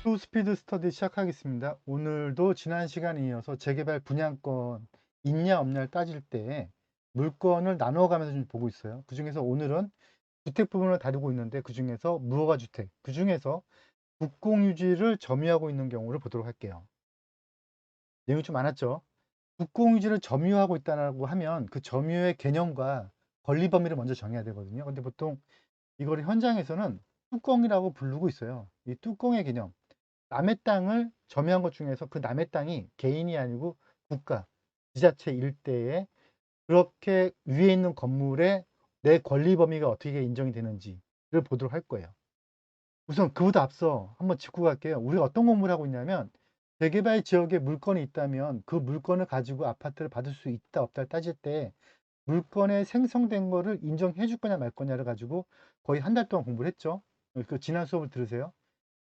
투스피드 스터디 시작하겠습니다. 오늘도 지난 시간에 이어서 재개발 분양권 있냐 없냐를 따질 때 물건을 나누어 가면서 좀 보고 있어요. 그중에서 오늘은 주택 부분을 다루고 있는데 그중에서 무허가 주택, 그중에서 국공유지를 점유하고 있는 경우를 보도록 할게요. 내용이 좀 많았죠. 국공유지를 점유하고 있다고 하면 그 점유의 개념과 권리 범위를 먼저 정해야 되거든요. 근데 보통 이거를 현장에서는 뚜껑이라고 부르고 있어요. 이 뚜껑의 개념. 남의 땅을 점유한 것 중에서 그 남의 땅이 개인이 아니고 국가, 지자체 일대에 그렇게 위에 있는 건물에 내 권리 범위가 어떻게 인정이 되는지를 보도록 할 거예요. 우선 그보다 앞서 한번 짚고 갈게요. 우리가 어떤 공부를 하고 있냐면 재개발 지역에 물건이 있다면 그 물건을 가지고 아파트를 받을 수 있다 없다를 따질 때 물건에 생성된 거를 인정해 줄 거냐 말 거냐를 가지고 거의 한 달 동안 공부를 했죠. 그 지난 수업을 들으세요.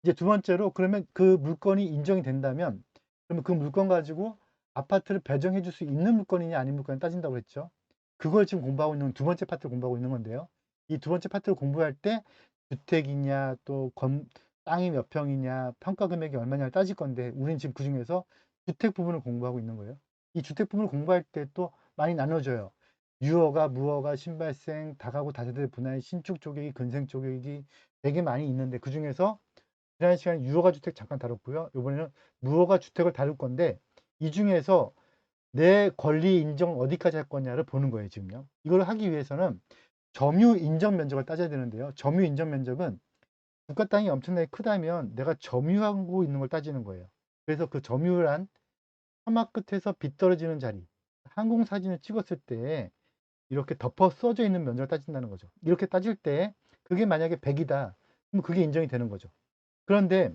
이제 두 번째로 그러면 그 물건이 인정이 된다면 그러면 그 물건 가지고 아파트를 배정해 줄 수 있는 물건이냐 아닌 물건을 따진다고 했죠. 그걸 지금 공부하고 있는 두 번째 파트를 공부하고 있는 건데요. 이 두 번째 파트를 공부할 때 주택이냐 또 땅이 몇 평이냐 평가 금액이 얼마냐를 따질 건데 우리는 지금 그중에서 주택 부분을 공부하고 있는 거예요. 이 주택 부분을 공부할 때 또 많이 나눠져요. 유허가, 무허가, 신발생, 다가구 다세대 분할, 신축 쪼개기, 근생 쪼개기 되게 많이 있는데 그중에서 지난 시간에 유허가 주택 잠깐 다뤘고요. 이번에는 무허가 주택을 다룰 건데 이 중에서 내 권리 인정 어디까지 할 거냐를 보는 거예요, 지금요. 이걸 하기 위해서는 점유 인정 면적을 따져야 되는데요. 점유 인정 면적은 국가 땅이 엄청나게 크다면 내가 점유하고 있는 걸 따지는 거예요. 그래서 그 점유란 사막 끝에서 빗 떨어지는 자리, 항공 사진을 찍었을 때 이렇게 덮어 써져 있는 면적을 따진다는 거죠. 이렇게 따질 때 그게 만약에 100이다. 그럼 그게 인정이 되는 거죠. 그런데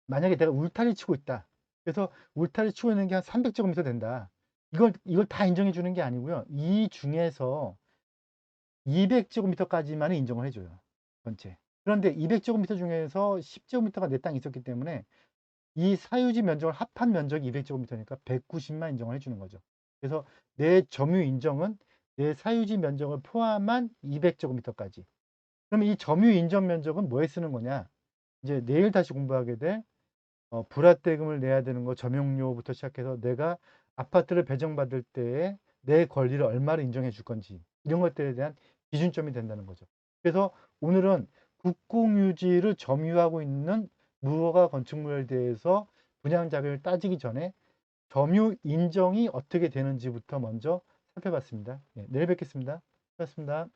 만약에 내가 울타리 치고 있다. 그래서 울타리 치고 있는 게 한 300제곱미터 된다. 이걸 다 인정해 주는 게 아니고요. 이 중에서 200제곱미터까지만 인정을 해줘요. 전체. 그런데 200제곱미터 중에서 10제곱미터가 내 땅이 있었기 때문에 이 사유지 면적을 합한 면적이 200제곱미터니까 190만 인정을 해주는 거죠. 그래서 내 점유 인정은 내 사유지 면적을 포함한 200제곱미터까지. 그러면 이 점유 인정 면적은 뭐에 쓰는 거냐? 이제 내일 다시 공부하게 될 불합대금을 내야 되는 거 점용료부터 시작해서 내가 아파트를 배정받을 때에 내 권리를 얼마를 인정해 줄 건지 이런 것들에 대한 기준점이 된다는 거죠. 그래서 오늘은 국공유지를 점유하고 있는 무허가 건축물에 대해서 분양 자격을 따지기 전에 점유 인정이 어떻게 되는지부터 먼저 살펴봤습니다. 네, 내일 뵙겠습니다. 수고하셨습니다.